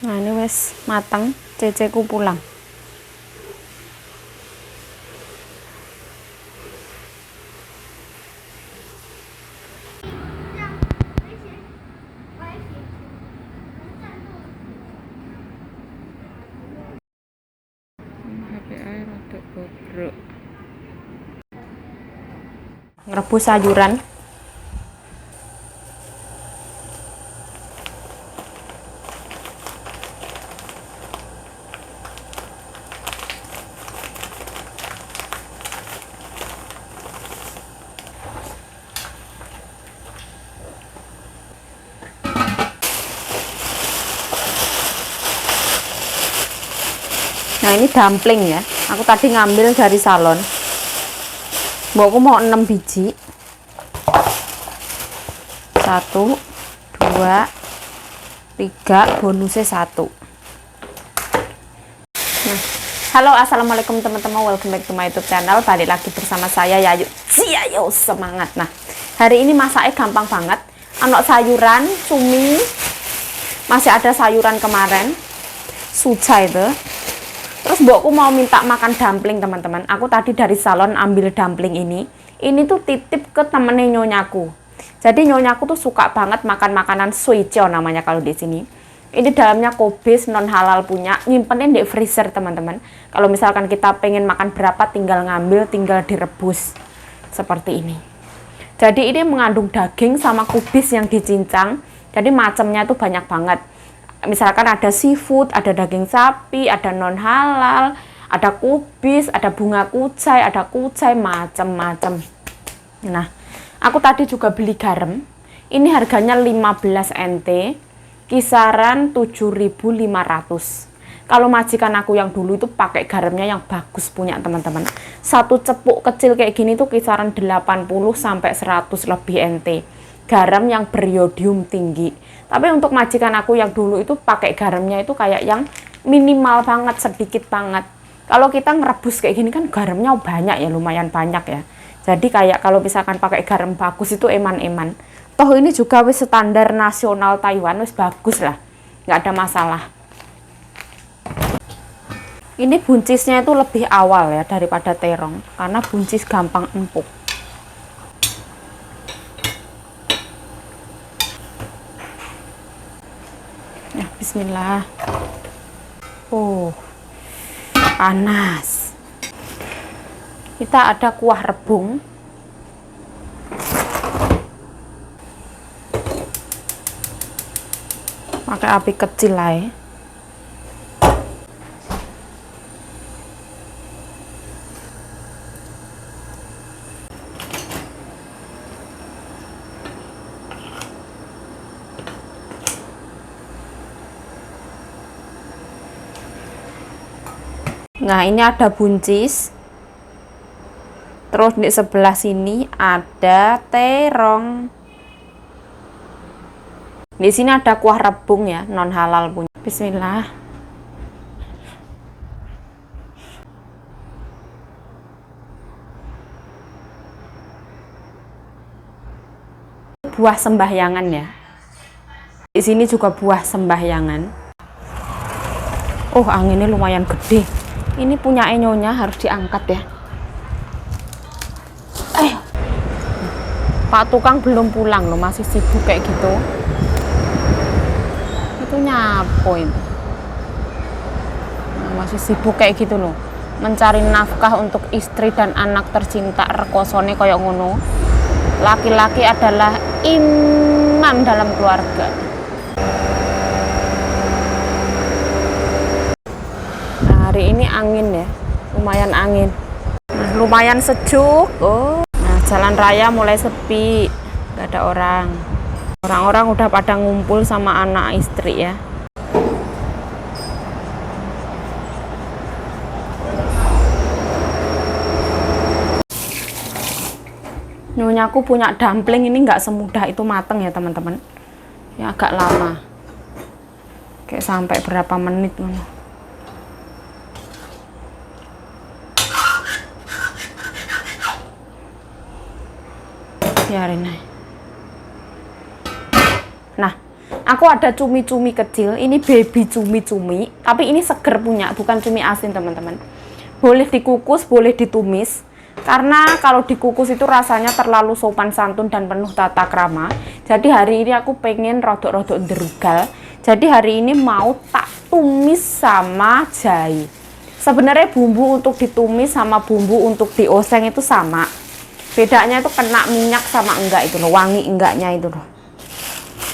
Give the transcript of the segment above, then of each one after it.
Nah, ini wes mateng, ceceku pulang. Ngerebus sayuran. Nah, ini dumpling ya. Aku tadi ngambil dari salon. Mbokku mau 6 biji. 1, 2, 3, bonusnya 1. Nah, halo, assalamualaikum teman-teman, welcome back to my YouTube channel. Balik lagi bersama saya Yayu. Ayo semangat. Nah, hari ini masaknya gampang banget. Anak sayuran, cumi, masih ada sayuran kemarin, suca itu. Terus mbokku mau minta makan dumpling teman-teman. Aku tadi dari salon ambil dumpling ini. Ini tuh titip ke temennya nyonyaku. Jadi nyonyaku tuh suka banget makan makanan suico namanya kalau di sini. Ini dalamnya kobis non halal punya. Nyimpennya di freezer teman-teman. Kalau misalkan kita pengen makan berapa tinggal ngambil, tinggal direbus. Seperti ini. Jadi ini mengandung daging sama kubis yang dicincang. Jadi macamnya tuh banyak banget. Misalkan ada seafood, ada daging sapi, ada non halal, ada kubis, ada bunga kucai, macam-macam. Nah, aku tadi juga beli garam. Ini harganya 15 NT, kisaran 7.500. Kalau majikan aku yang dulu itu pakai garamnya yang bagus punya teman-teman. Satu cepuk kecil kayak gini tuh kisaran 80 sampai 100 lebih NT. Garam yang beriodium tinggi. Tapi untuk majikan aku yang dulu itu pakai garamnya itu kayak yang minimal banget, sedikit banget. Kalau kita ngerebus kayak gini kan garamnya banyak ya, lumayan banyak ya. Jadi kayak kalau misalkan pakai garam bagus itu eman-eman. Toh ini juga wis standar nasional Taiwan, wis bagus lah. Nggak ada masalah. Ini buncisnya itu lebih awal ya daripada terong. Karena buncis gampang empuk. Bismillah. Oh, panas. Kita ada kuah rebung. Pakai api kecil lah ya. Nah, ini ada buncis. Terus di sebelah sini ada terong. Di sini ada kuah rebung ya, non halal punya. Bismillah. Buah sembahyangan ya. Di sini juga buah sembahyangan. Oh, anginnya lumayan gede. Ini punya nyonya harus diangkat ya. Pak tukang belum pulang loh, masih sibuk kayak gitu. Itu nyapo itu. Nah, masih sibuk kayak gitu loh. Mencari nafkah untuk istri dan anak tercinta, rekosone koyok ngono. Laki-laki adalah imam dalam keluarga. Hari ini angin ya, lumayan angin. Nah, lumayan sejuk. Oh, nah jalan raya mulai sepi, gak ada orang. Orang-orang udah pada ngumpul sama anak istri ya. Nyonyaku punya dumpling ini nggak semudah itu mateng ya teman-teman. Ya agak lama. Kayak sampai berapa menit nih. Biarin aja. Nah, Aku ada cumi-cumi kecil, ini baby cumi-cumi, tapi ini seger punya, bukan cumi asin teman-teman. Boleh dikukus, boleh ditumis, karena kalau dikukus itu rasanya terlalu sopan santun dan penuh tata krama. Jadi hari ini aku pengen rodok-rodok derugal, jadi hari ini mau tak tumis sama jahe. Sebenarnya bumbu untuk ditumis sama bumbu untuk dioseng itu sama, bedanya itu kena minyak sama enggak itu loh, wangi enggaknya itu loh.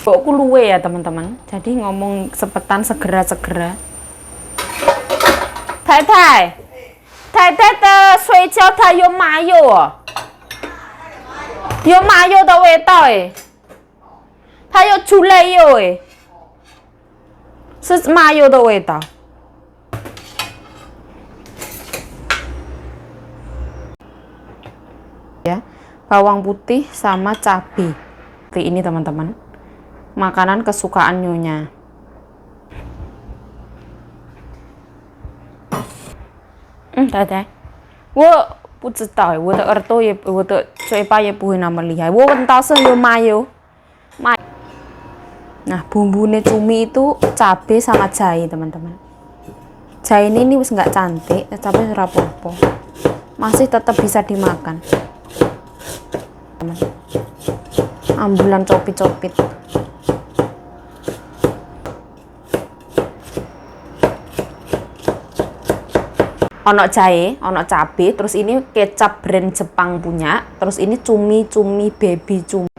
Bokku luwe ya teman-teman, jadi ngomong sepetan segera-segera. Tai tai, tai tai de sui jiao它有麻油哦，有麻油的味道哎，它有猪肋油哎，是麻油的味道。Ya, bawang putih sama cabai. Seperti ini teman-teman. Makanan kesukaan nyonya. Dadah. 我不知道，我的耳朵也，我的嘴巴也不会那么厉害。我闻到是有麻油。Nah, bumbunya cumi itu cabai sama jahe, teman-teman. Jahe ini wis nggak cantik, tapi rapopo. Masih tetap bisa dimakan. Ambulan copit-copit. Ono jahe, ono cabai, terus ini kecap brand Jepang punya, terus ini cumi-cumi baby cumi.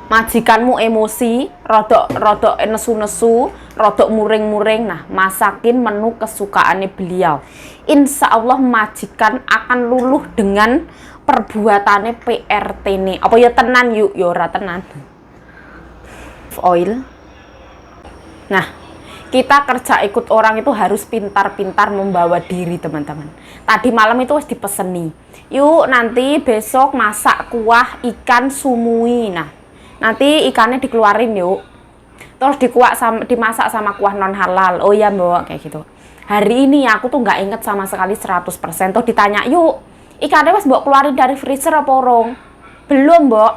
Majikanmu emosi, rodok nesu-nesu, rodok muring-muring, nah masakin menu kesukaannya beliau. Insya Allah majikan akan luluh dengan perbuatannya PRT nih. Apa ya tenan yuk, yora tenan. Oil. Nah, kita kerja ikut orang itu harus pintar-pintar membawa diri teman-teman. Tadi malam itu harus dipeseni. Yuk nanti besok masak kuah ikan sumui. Nah, nanti ikannya dikeluarin yuk. Terus dimasak sama kuah non halal. Oh iya mbak, kayak gitu. Hari ini aku tuh nggak inget sama sekali 100%. Tuh ditanya, yuk ikannya mas mbak keluarin dari freezer apa orong? Belum mbak.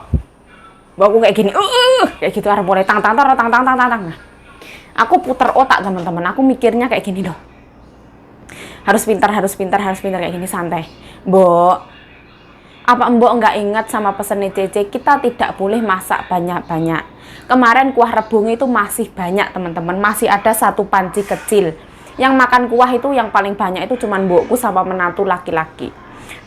Mbak aku kayak gini, kayak gitu. Harus mulai tang. Nah, aku putar otak teman-teman, aku mikirnya kayak gini dong. Harus pintar kayak gini, santai. Mbok, apa mbok nggak ingat sama pesennya Cece? Kita tidak boleh masak banyak-banyak. Kemarin kuah rebung itu masih banyak teman-teman, masih ada satu panci kecil. Yang makan kuah itu yang paling banyak itu cuman mbokku sama menantu laki-laki.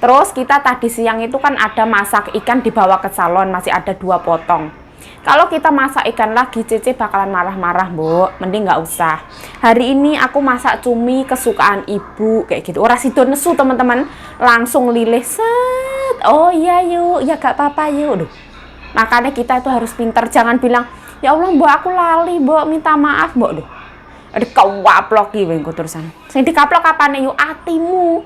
Terus kita tadi siang itu kan ada masak ikan dibawa ke salon, masih ada 2 potong. Kalau kita masak ikan lagi, Cece bakalan marah-marah, Mbok. Mending nggak usah. Hari ini aku masak cumi kesukaan ibu, kayak gitu. Ora sido nesu, teman-teman. Langsung lilih, set. Oh iya yuk, ya gak apa-apa yuk. Duh. Makanya kita itu harus pintar. Jangan bilang, ya Allah, Mbok aku lali, Mbok minta maaf, Mbok. Duh. Ada kawaplok iki wengku terusan. Sing dikaplok kapane yuk atimu.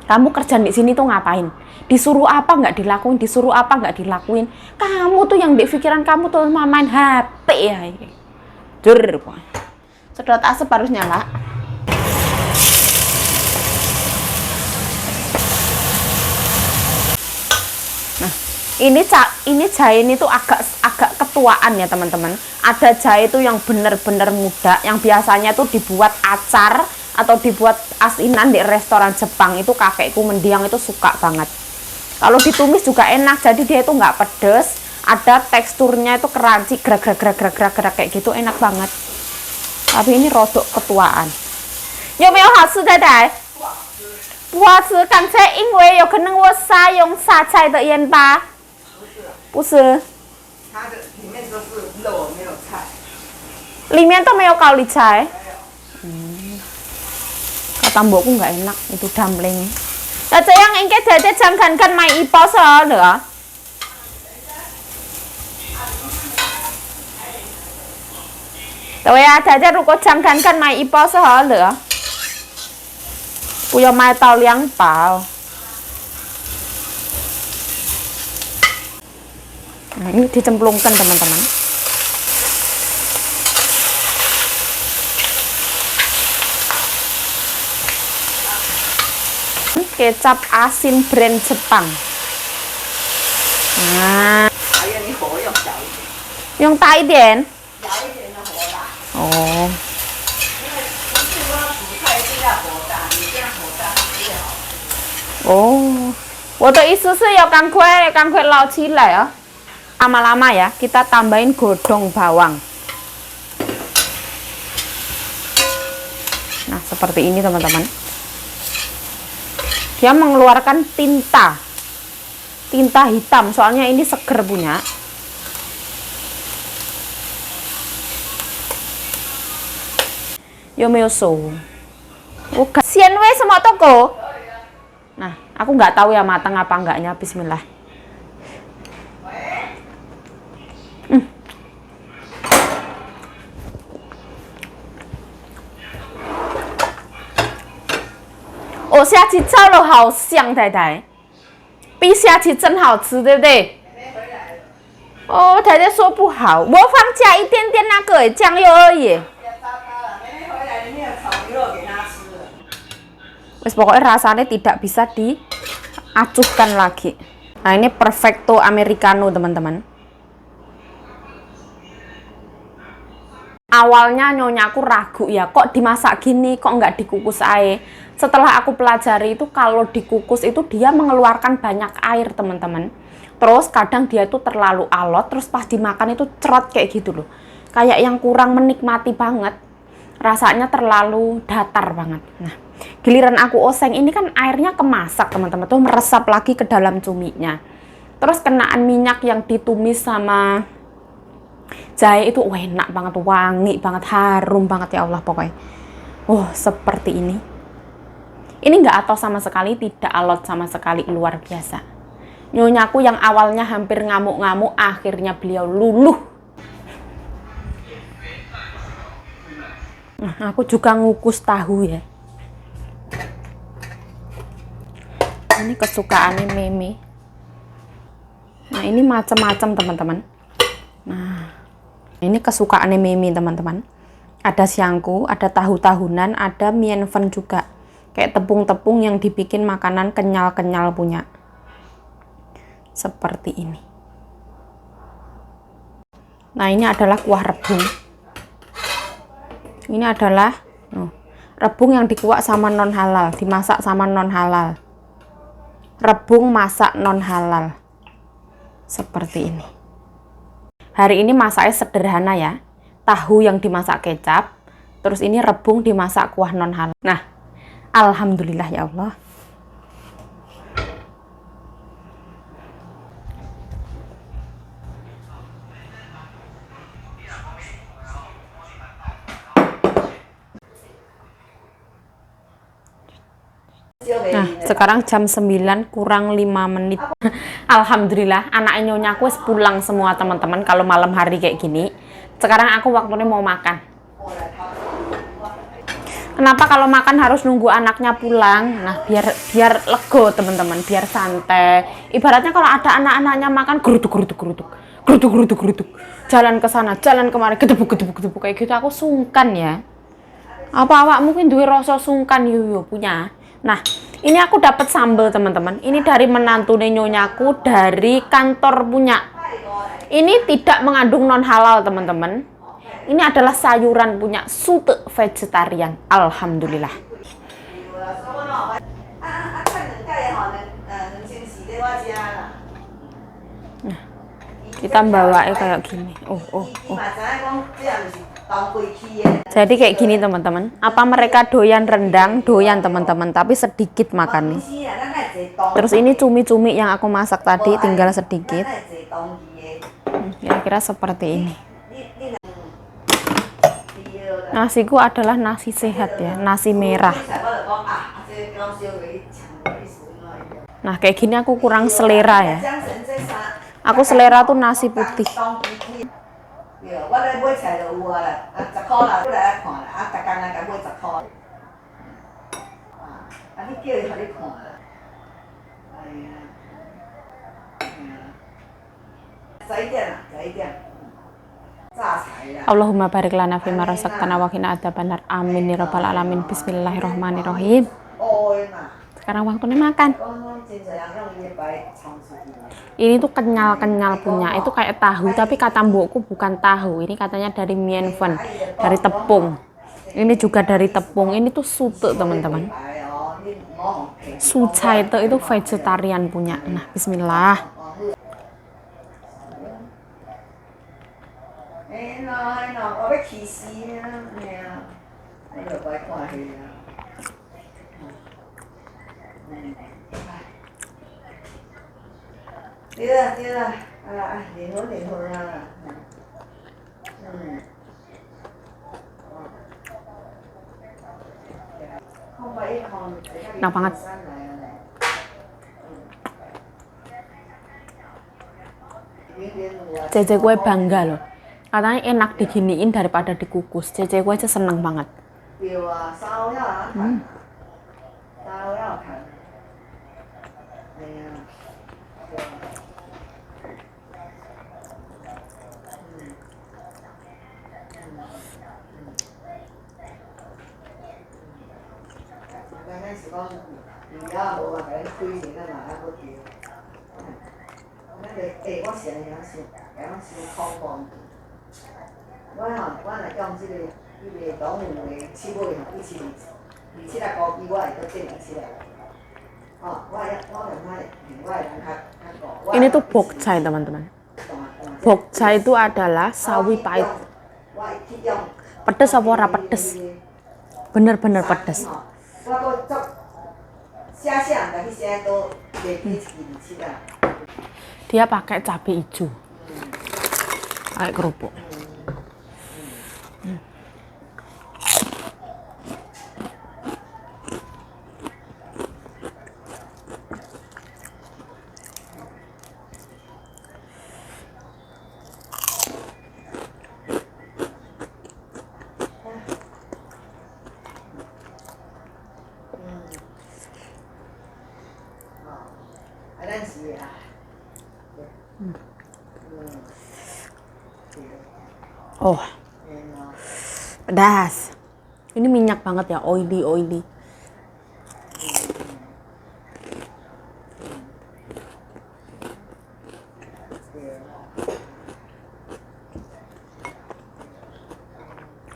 Kamu kerja di sini tuh ngapain? Disuruh apa nggak dilakuin, disuruh apa nggak dilakuin. Kamu tuh yang di pikiran kamu tuh main HP ya. Jur, sedot asap harus nyala. Nah, ini jahe ini tuh agak ketuaan ya teman-teman. Ada jahe itu yang bener-bener muda, yang biasanya tuh dibuat acar atau dibuat asinan di restoran Jepang. Itu kakekku mendiang itu suka banget. Kalau ditumis juga enak, jadi dia itu nggak pedes, ada teksturnya itu crunchy, gerak kayak gitu, enak banget. Tapi ini rodok ketuaan. 有没有好吃的仔？不好吃，刚才因为有可能我用沙菜的盐巴。不是。它的里面都是肉，没有菜。里面都没有高丽菜。Kata mbokku nggak enak itu dumpling. Là chị ăn anh cái thế thế chẳng cần mày ít bao giờ nữa. Rồi à, thế thế如果chẳng cần mày ít bao giờ nữa. 不要买到2包。Nah, ini dicemplungkan teman-teman. Kecap asin brand Jepang. Nah, 用大一点。哦。哦，我的意思是要赶快捞起来ya. Lama-lama ya, kita tambahin godong bawang. Nah, seperti ini teman-teman. Dia mengeluarkan tinta hitam, soalnya ini seger punya. Yo meoso. Sian we semua toko. Nah, aku nggak tahu ya matang apa enggaknya. Bismillah. Oh, 下期炒肉好香，太太，比下期真好吃，对不对？哦，太太说不好，我放加一点点那个酱油而已。Wes pokoknya rasanya tidak bisa diacuhkan lagi. Nah, ini perfecto americano, teman-teman. Awalnya nyonyaku ragu ya, kok dimasak gini, kok nggak dikukus air. Setelah aku pelajari itu kalau dikukus itu dia mengeluarkan banyak air, teman-teman. Terus kadang dia itu terlalu alot, terus pas dimakan itu cerot kayak gitu loh. Kayak yang kurang menikmati banget. Rasanya terlalu datar banget. Nah, giliran aku oseng ini kan airnya kemasak, teman-teman. Tuh meresap lagi ke dalam cuminya. Terus kenaan minyak yang ditumis sama jahe itu enak banget, wangi banget, harum banget ya Allah pokoknya. Seperti ini. Ini nggak atos sama sekali, tidak alot sama sekali, luar biasa. Nyonyaku yang awalnya hampir ngamuk-ngamuk, akhirnya beliau luluh. Nah, aku juga ngukus tahu ya. Ini kesukaannya Meme. Nah, ini macam-macam teman-teman. Nah, ini kesukaannya Meme teman-teman. Ada siangku, ada tahu-tahunan, ada mien fen juga. Kayak tepung-tepung yang dibikin makanan kenyal-kenyal punya. Seperti ini. Nah, ini adalah kuah rebung. Ini adalah rebung yang dikuak sama non halal, dimasak sama non halal. Rebung masak non halal. Seperti ini. Hari ini masaknya sederhana ya. Tahu yang dimasak kecap, terus ini rebung dimasak kuah non halal. Nah, alhamdulillah ya Allah. Nah, sekarang jam 9 kurang 5 menit. Alhamdulillah, anak nyonyaku pulang semua teman-teman. Kalau malam hari kayak gini, sekarang aku waktunya mau makan. Kenapa kalau makan harus nunggu anaknya pulang? Nah, biar lego teman-teman, biar santai. Ibaratnya kalau ada anak-anaknya makan geruduk. Jalan ke sana, jalan kemari, gedebuk kayak gitu, aku sungkan ya. Apa awak mungkin duwe rasa sungkan yo punya. Nah, ini aku dapat sambal teman-teman. Ini dari menantu nyonyaku dari kantor punya. Ini tidak mengandung non halal teman-teman. Ini adalah sayuran punya sute vegetarian. Alhamdulillah. Nah, kita bawain kayak gini. Jadi kayak gini teman-teman. Apa mereka doyan rendang? Doyan teman-teman, tapi sedikit makannya. Terus ini cumi-cumi yang aku masak tadi, tinggal sedikit. Kira-kira seperti ini. Nasiku adalah nasi sehat ya, nasi merah. Nah, kayak gini aku kurang selera ya. Aku selera tuh nasi putih. Allahumma barik lana fima razaqtana wa qina adzabannar. Amin ya rabbal alamin. Bismillahirrahmanirrahim. Sekarang waktunya makan. Ini tuh kenyal-kenyal punya. Itu kayak tahu, tapi kata mbokku bukan tahu. Ini katanya dari mienfen, dari tepung. Ini juga dari tepung. Ini tuh sute, teman-teman. Suca itu vegetarian punya. Nah, bismillah. Enak banget. Cece gue bangga loh. Katanya enak diginiin daripada dikukus. Cece gue aja seneng banget. Ini tuh bokcai, teman-teman. Bokcai itu adalah sawi pahit. Pedes apa ora pedes? Bener-bener pedes. Dia pakai cabai hijau kayak kerupuk. Oh, pedas. Ini minyak banget ya, oily.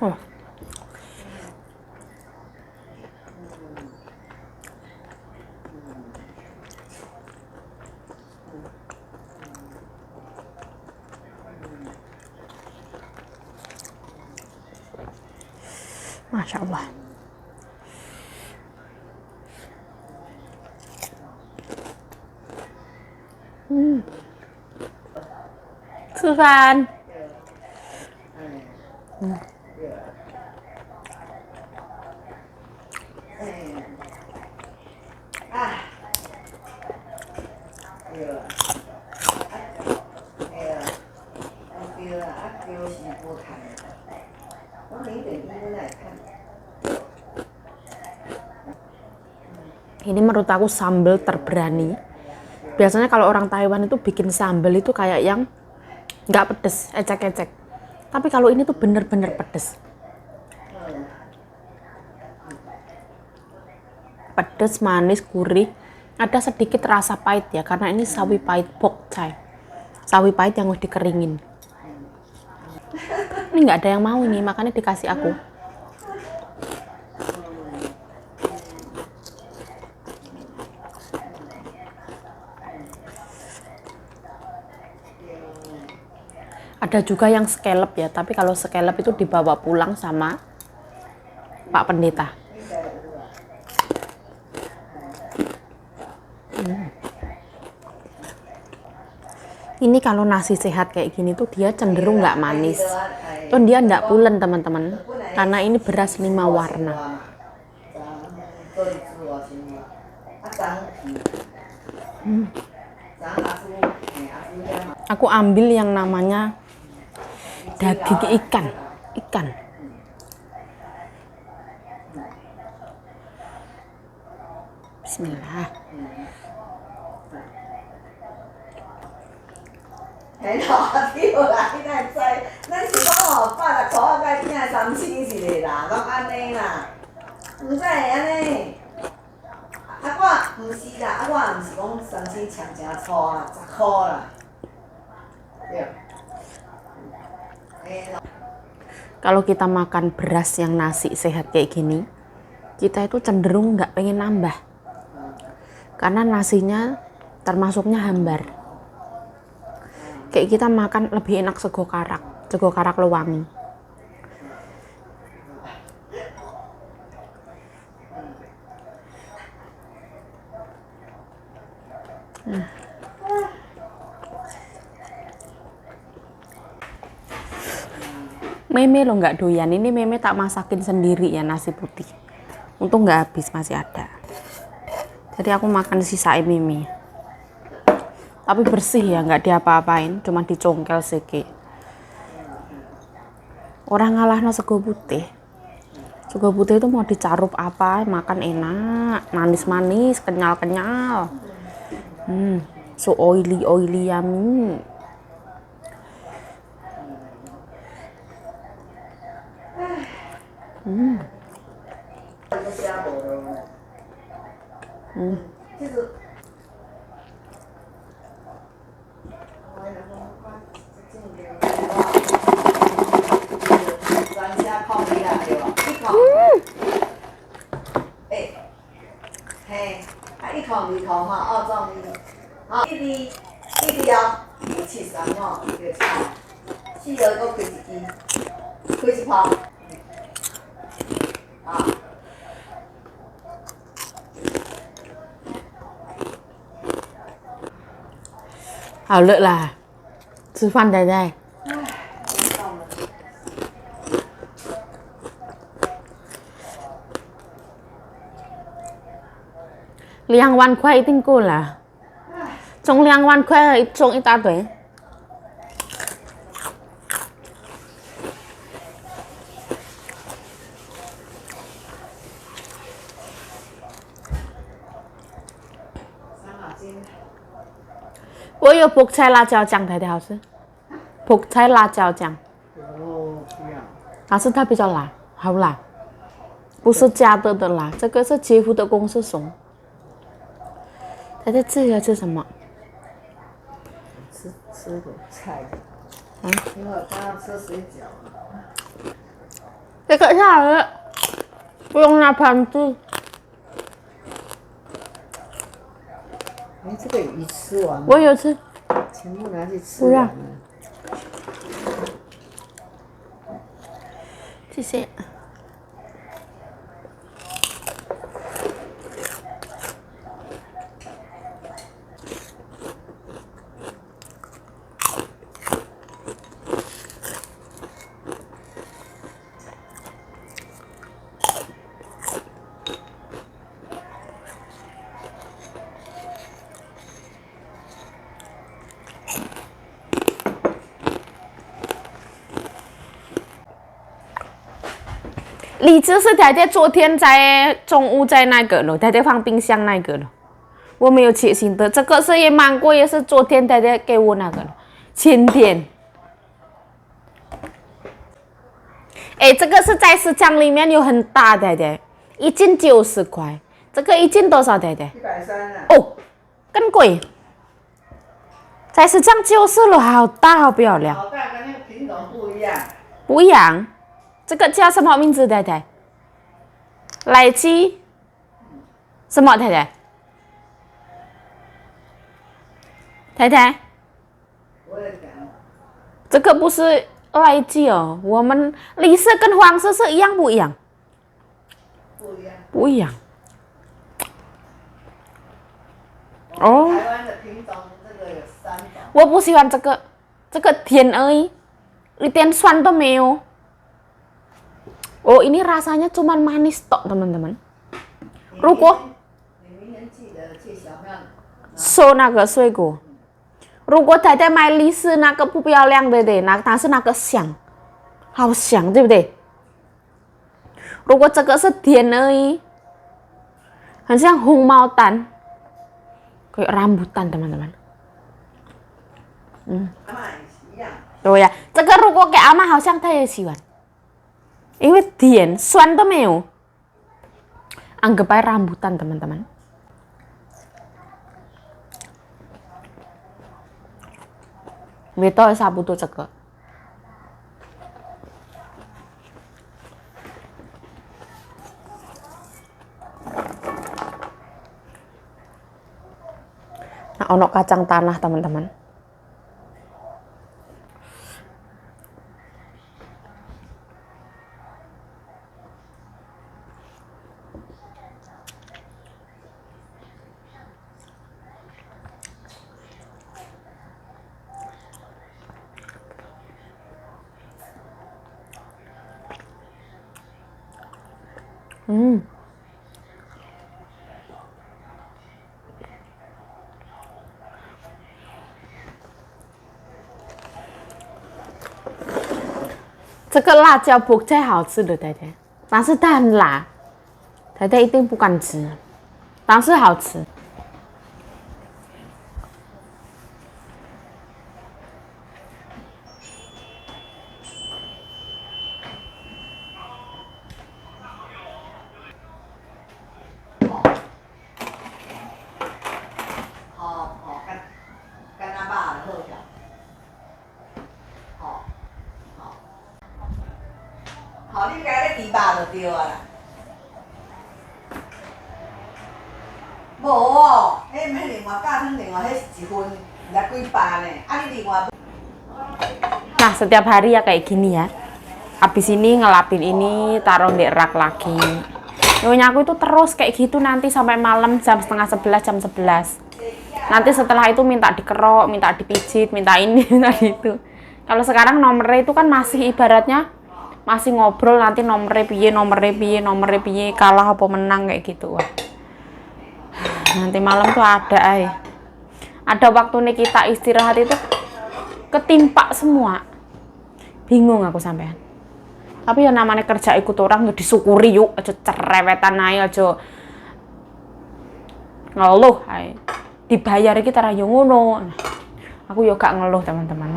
Oh. Masya Allah. Susan. Ini menurut aku sambal terberani. Biasanya kalau orang Taiwan itu bikin sambal itu kayak yang nggak pedes, ecek-ecek. Tapi kalau ini tuh bener-bener pedes. Pedes, manis, gurih. Ada sedikit rasa pahit ya, karena ini sawi pahit bokcai. Sawi pahit yang udah dikeringin. Ini nggak ada yang mau ini, makanya dikasih aku. Ada juga yang scallop ya, tapi kalau scallop itu dibawa pulang sama Pak Pendeta. Ini kalau nasi sehat kayak gini tuh dia cenderung nggak manis. Tuh dia nggak pulen, teman-teman, karena ini beras 5 warna. Aku ambil yang namanya daging ikan. Bismillah. 我唔是啦，我唔是讲三星抢真粗啊，10块啦。对。Kalau kita makan beras yang nasi sehat kayak gini, kita itu cenderung nggak pengen nambah. Karena nasinya termasuknya hambar. Kayak kita makan lebih enak sego karak lewangi. Meme lo nggak doyan, ini Meme tak masakin sendiri ya nasi putih. Untung nggak habis, masih ada. Jadi aku makan sisain Meme. Tapi bersih ya, nggak diapa-apain, cuma dicongkel sedikit. Orang ngalahno sego putih. Sego putih itu mau dicarup apa, makan enak, manis-manis, kenyal-kenyal. So oily yummy.一口2口哈，澳洲米，好，一粒啊，73吼，就炒，4个搁开一支，开一泡，啊。好了啦，吃饭呆呆。2 วันkhoai tinh cô là trong 2 วันkhoai trong ít ta tuổi. Tôi yêu bột chai辣椒酱太太好吃，bột chai辣椒酱。但是它比较辣，好辣，不是加的辣，这个是姐夫的公司送。太太这个是什么？吃点菜。因为我刚刚吃水饺。这个下来不用拿盘子。这个鱼吃完了。我有吃。全部拿去吃完了。谢谢。荔枝是太太昨天在中午在那个了，太太放冰箱那个了，我没有切新的。这个是也芒果，也是昨天太太给我那个了，前天。哎，这个是在市场里面有很大的，太太，一斤90块。这个一斤多少，太太？130啊。哦，更贵。在市场就是了，好大，好漂亮。好大，跟那个品种不一样。不一样。这个叫什么名字，太太？来鸡？什么，太太？太太？我也讲。这个不是来鸡哦，我们绿色跟黄色是一样不一样？不一样。不一样。哦。台湾的品种这个有3种。我不喜欢这个，这个甜而已，一点酸都没有。Oh, ini rasanya cuman manis tok, teman-teman. 如果收那个水果，如果太太买荔枝那个不漂亮的，但是那个香，好香，对不对？如果这个是甜而已，很像红毛丹，kayak rambutan, teman-teman. 对呀，这个如果给阿妈，好像她也喜欢。因为甜酸都没有，anggap aja rambutan, teman-teman. Beto sabuto cekek. Nah, ono kacang tanah, teman-teman.这个辣椒不太好吃的，太太，但是它很辣，太太一定不敢吃，但是好吃。跟他爸的好条，好，你该咧猪肉就对啊啦。无哦，迄毋迄另外加汤另外，迄是一份才几百呢，啊你另外。Nah, setiap hari ya kayak gini ya. Habis ini ngelapin ini, taruh di rak lagi. Nyonya aku itu terus kayak gitu nanti sampai malam jam setengah 11, jam 11. Nanti setelah itu minta dikerok, minta dipijit, minta ini, minta itu. Kalau sekarang nomornya itu kan masih ibaratnya masih ngobrol, nanti nomornya piye, kalah apa menang kayak gitu. Wah. Nanti malam tuh ada waktu nih kita istirahat itu ketimpa semua. Bingung aku sampean. Tapi ya namanya kerja ikut orang ya disyukuri yuk, aja cerewetan ae, aja ngeluh ae. Dibayar kita ra yo ngono. Nah, aku yo gak ngeluh, teman-teman.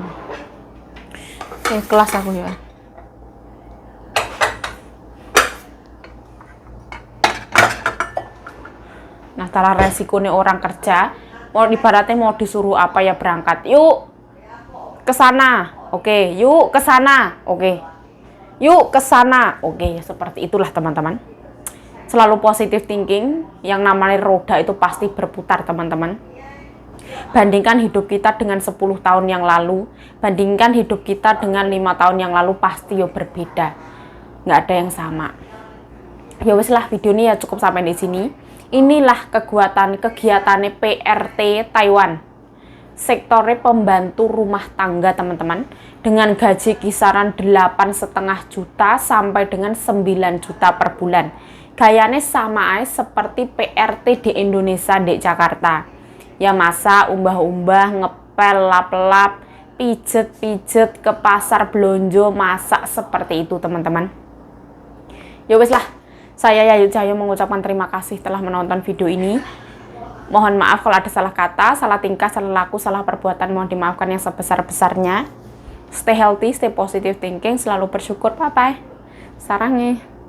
Kelas aku ya. Nah, cara resikonya orang kerja, mau ibaratnya mau disuruh apa ya berangkat. Yuk ke sana. Oke, yuk ke sana. Oke. Yuk ke sana. Oke, seperti itulah, teman-teman. Selalu positive thinking, yang namanya roda itu pasti berputar, teman-teman. Bandingkan hidup kita dengan 10 tahun yang lalu, bandingkan hidup kita dengan 5 tahun yang lalu, pasti yo berbeda. Nggak ada yang sama. Ya wes lah, video ini ya cukup sampai di sini. Inilah kegiatan PRT Taiwan. Sektornya pembantu rumah tangga, teman-teman. Dengan gaji kisaran 8,5 juta sampai dengan 9 juta per bulan. Gayanya sama aja seperti PRT di Indonesia, di Jakarta. Ya masa umbah-umbah, ngepel, lap-lap, pijet-pijet, ke pasar belonjo, masak seperti itu, teman-teman. Ya wes lah, saya Yayu Cahyo mengucapkan terima kasih telah menonton video ini. Mohon maaf kalau ada salah kata, salah tingkah, salah laku, salah perbuatan, mohon dimaafkan yang sebesar-besarnya. Stay healthy, stay positive thinking, selalu bersyukur. Bye-bye. Sarangnya.